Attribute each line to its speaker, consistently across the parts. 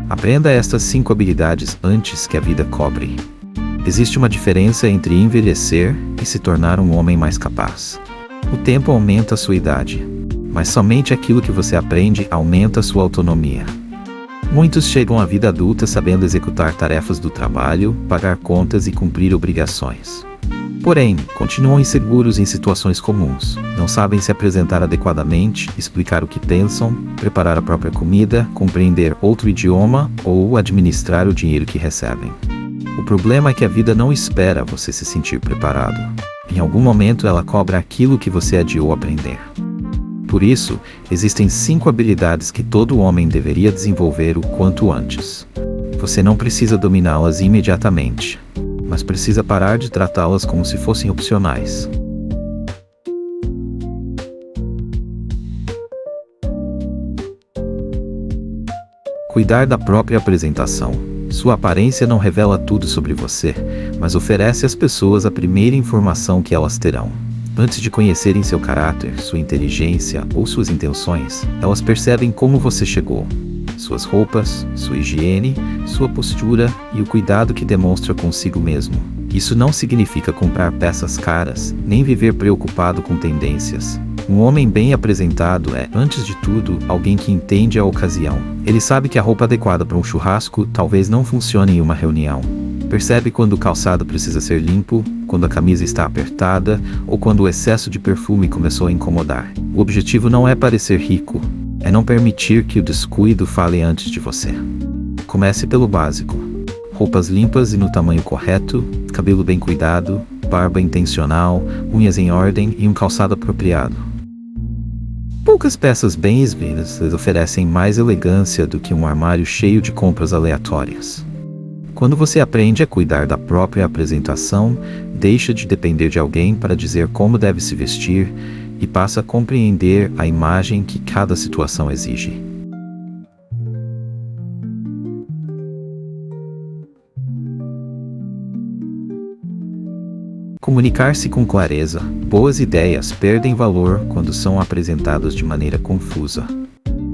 Speaker 1: Aprenda estas 5 habilidades antes que a vida cobre. Existe uma diferença entre envelhecer e se tornar um homem mais capaz. O tempo aumenta a sua idade, mas somente aquilo que você aprende aumenta a sua autonomia. Muitos chegam à vida adulta sabendo executar tarefas do trabalho, pagar contas e cumprir obrigações. Porém, continuam inseguros em situações comuns. Não sabem se apresentar adequadamente, explicar o que pensam, preparar a própria comida, compreender outro idioma ou administrar o dinheiro que recebem. O problema é que a vida não espera você se sentir preparado. Em algum momento ela cobra aquilo que você adiou aprender. Por isso, existem 5 habilidades que todo homem deveria desenvolver o quanto antes. Você não precisa dominá-las imediatamente, mas precisa parar de tratá-las como se fossem opcionais. Cuidar da própria apresentação. Sua aparência não revela tudo sobre você, mas oferece às pessoas a primeira informação que elas terão. Antes de conhecerem seu caráter, sua inteligência ou suas intenções, elas percebem como você chegou. Suas roupas, sua higiene, sua postura e o cuidado que demonstra consigo mesmo. Isso não significa comprar peças caras, nem viver preocupado com tendências. Um homem bem apresentado é, antes de tudo, alguém que entende a ocasião. Ele sabe que a roupa adequada para um churrasco talvez não funcione em uma reunião. Percebe quando o calçado precisa ser limpo, quando a camisa está apertada ou quando o excesso de perfume começou a incomodar. O objetivo não é parecer rico, é não permitir que o descuido fale antes de você. Comece pelo básico. Roupas limpas e no tamanho correto, cabelo bem cuidado, barba intencional, unhas em ordem e um calçado apropriado. Poucas peças bem escolhidas oferecem mais elegância do que um armário cheio de compras aleatórias. Quando você aprende a cuidar da própria apresentação, deixa de depender de alguém para dizer como deve se vestir e passa a compreender a imagem que cada situação exige. Comunicar-se com clareza. Boas ideias perdem valor quando são apresentadas de maneira confusa.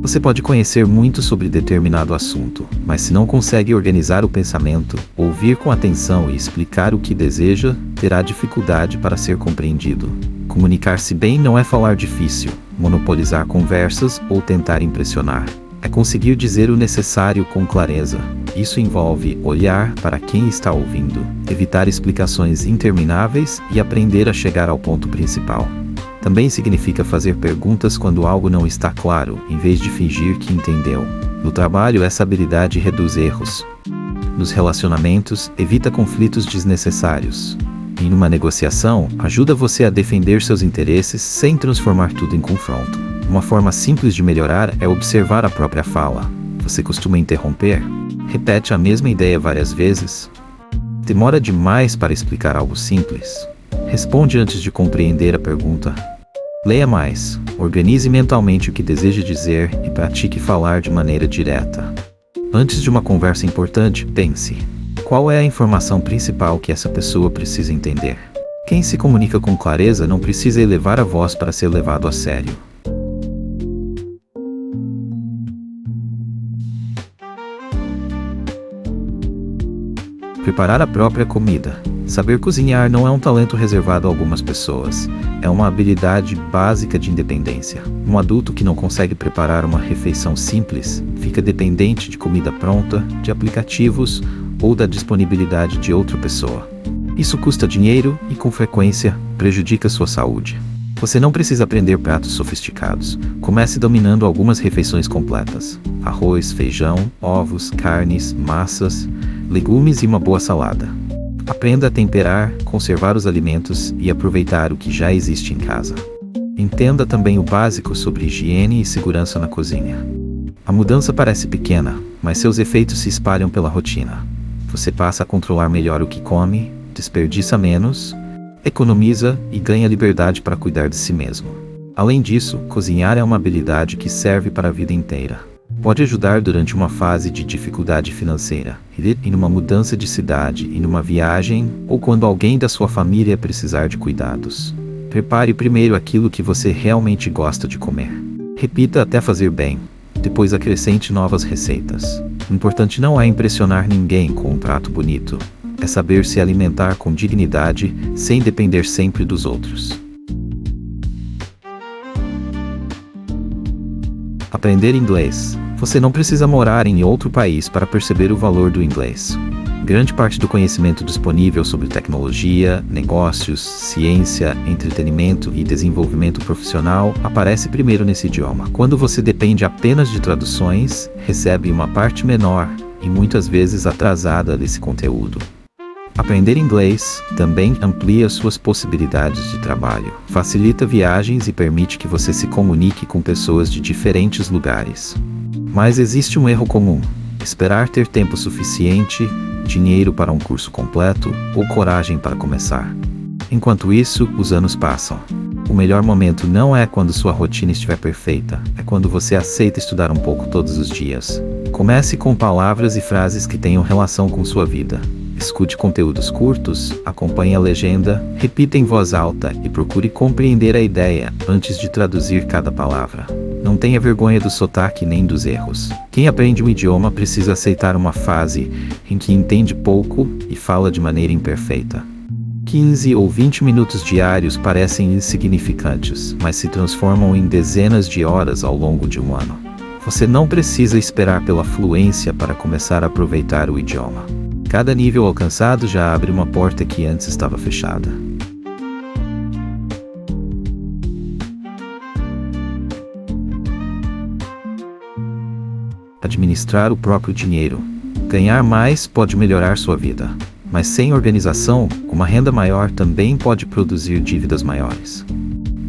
Speaker 1: Você pode conhecer muito sobre determinado assunto, mas se não consegue organizar o pensamento, ouvir com atenção e explicar o que deseja, terá dificuldade para ser compreendido. Comunicar-se bem não é falar difícil, monopolizar conversas ou tentar impressionar. É conseguir dizer o necessário com clareza. Isso envolve olhar para quem está ouvindo, evitar explicações intermináveis e aprender a chegar ao ponto principal. Também significa fazer perguntas quando algo não está claro, em vez de fingir que entendeu. No trabalho, essa habilidade reduz erros. Nos relacionamentos, evita conflitos desnecessários. E numa negociação, ajuda você a defender seus interesses sem transformar tudo em confronto. Uma forma simples de melhorar é observar a própria fala. Você costuma interromper? Repete a mesma ideia várias vezes? Demora demais para explicar algo simples? Responde antes de compreender a pergunta. Leia mais, organize mentalmente o que deseja dizer e pratique falar de maneira direta. Antes de uma conversa importante, pense: qual é a informação principal que essa pessoa precisa entender? Quem se comunica com clareza não precisa elevar a voz para ser levado a sério. Preparar a própria comida. Saber cozinhar não é um talento reservado a algumas pessoas. É uma habilidade básica de independência. Um adulto que não consegue preparar uma refeição simples fica dependente de comida pronta, de aplicativos ou da disponibilidade de outra pessoa. Isso custa dinheiro e, com frequência, prejudica sua saúde. Você não precisa aprender pratos sofisticados. Comece dominando algumas refeições completas: arroz, feijão, ovos, carnes, massas, legumes e uma boa salada. Aprenda a temperar, conservar os alimentos e aproveitar o que já existe em casa. Entenda também o básico sobre higiene e segurança na cozinha. A mudança parece pequena, mas seus efeitos se espalham pela rotina. Você passa a controlar melhor o que come, desperdiça menos, economiza e ganha liberdade para cuidar de si mesmo. Além disso, cozinhar é uma habilidade que serve para a vida inteira. Pode ajudar durante uma fase de dificuldade financeira, e numa mudança de cidade, e numa viagem, ou quando alguém da sua família precisar de cuidados. Prepare primeiro aquilo que você realmente gosta de comer. Repita até fazer bem. Depois acrescente novas receitas. O importante não é impressionar ninguém com um prato bonito. É saber se alimentar com dignidade, sem depender sempre dos outros. Aprender inglês. Você não precisa morar em outro país para perceber o valor do inglês. Grande parte do conhecimento disponível sobre tecnologia, negócios, ciência, entretenimento e desenvolvimento profissional aparece primeiro nesse idioma. Quando você depende apenas de traduções, recebe uma parte menor e muitas vezes atrasada desse conteúdo. Aprender inglês também amplia suas possibilidades de trabalho, facilita viagens e permite que você se comunique com pessoas de diferentes lugares. Mas existe um erro comum: esperar ter tempo suficiente, dinheiro para um curso completo ou coragem para começar. Enquanto isso, os anos passam. O melhor momento não é quando sua rotina estiver perfeita, é quando você aceita estudar um pouco todos os dias. Comece com palavras e frases que tenham relação com sua vida. Escute conteúdos curtos, acompanhe a legenda, repita em voz alta e procure compreender a ideia antes de traduzir cada palavra. Não tenha vergonha do sotaque nem dos erros. Quem aprende um idioma precisa aceitar uma fase em que entende pouco e fala de maneira imperfeita. 15 ou 20 minutos diários parecem insignificantes, mas se transformam em dezenas de horas ao longo de um ano. Você não precisa esperar pela fluência para começar a aproveitar o idioma. Cada nível alcançado já abre uma porta que antes estava fechada. Administrar o próprio dinheiro. Ganhar mais pode melhorar sua vida, mas sem organização, uma renda maior também pode produzir dívidas maiores.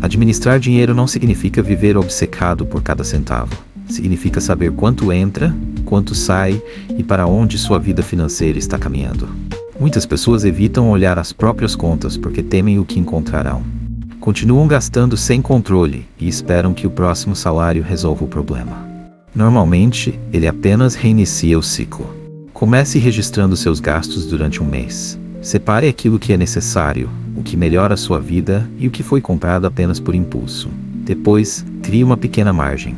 Speaker 1: Administrar dinheiro não significa viver obcecado por cada centavo. Significa saber quanto entra, quanto sai e para onde sua vida financeira está caminhando. Muitas pessoas evitam olhar as próprias contas porque temem o que encontrarão. Continuam gastando sem controle e esperam que o próximo salário resolva o problema. Normalmente, ele apenas reinicia o ciclo. Comece registrando seus gastos durante um mês. Separe aquilo que é necessário, o que melhora a sua vida e o que foi comprado apenas por impulso. Depois, crie uma pequena margem.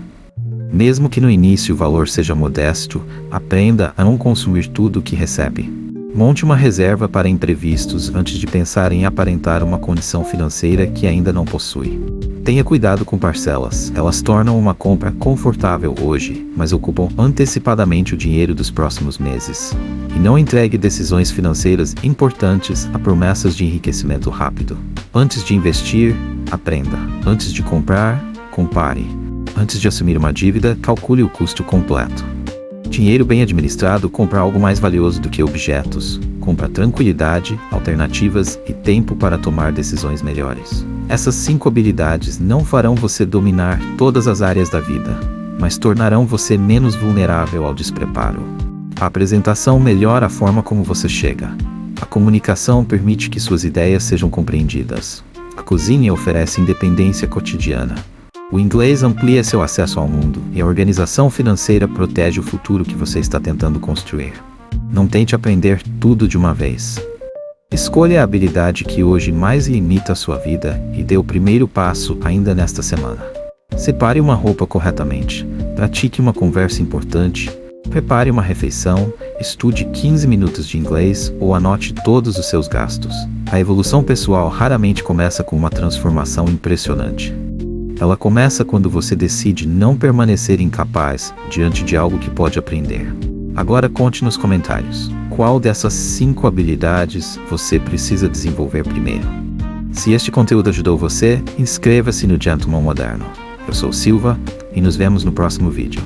Speaker 1: Mesmo que no início o valor seja modesto, aprenda a não consumir tudo o que recebe. Monte uma reserva para imprevistos antes de pensar em aparentar uma condição financeira que ainda não possui. Tenha cuidado com parcelas. Elas tornam uma compra confortável hoje, mas ocupam antecipadamente o dinheiro dos próximos meses. E não entregue decisões financeiras importantes a promessas de enriquecimento rápido. Antes de investir, aprenda. Antes de comprar, compare. Antes de assumir uma dívida, calcule o custo completo. Dinheiro bem administrado compra algo mais valioso do que objetos. Compra tranquilidade, alternativas e tempo para tomar decisões melhores. Essas 5 habilidades não farão você dominar todas as áreas da vida, mas tornarão você menos vulnerável ao despreparo. A apresentação melhora a forma como você chega. A comunicação permite que suas ideias sejam compreendidas. A cozinha oferece independência cotidiana. O inglês amplia seu acesso ao mundo e a organização financeira protege o futuro que você está tentando construir. Não tente aprender tudo de uma vez. Escolha a habilidade que hoje mais limita a sua vida e dê o primeiro passo ainda nesta semana. Separe uma roupa corretamente, pratique uma conversa importante, prepare uma refeição, estude 15 minutos de inglês ou anote todos os seus gastos. A evolução pessoal raramente começa com uma transformação impressionante. Ela começa quando você decide não permanecer incapaz diante de algo que pode aprender. Agora conte nos comentários, qual dessas 5 habilidades você precisa desenvolver primeiro. Se este conteúdo ajudou você, inscreva-se no Gentleman Moderno. Eu sou Silva e nos vemos no próximo vídeo.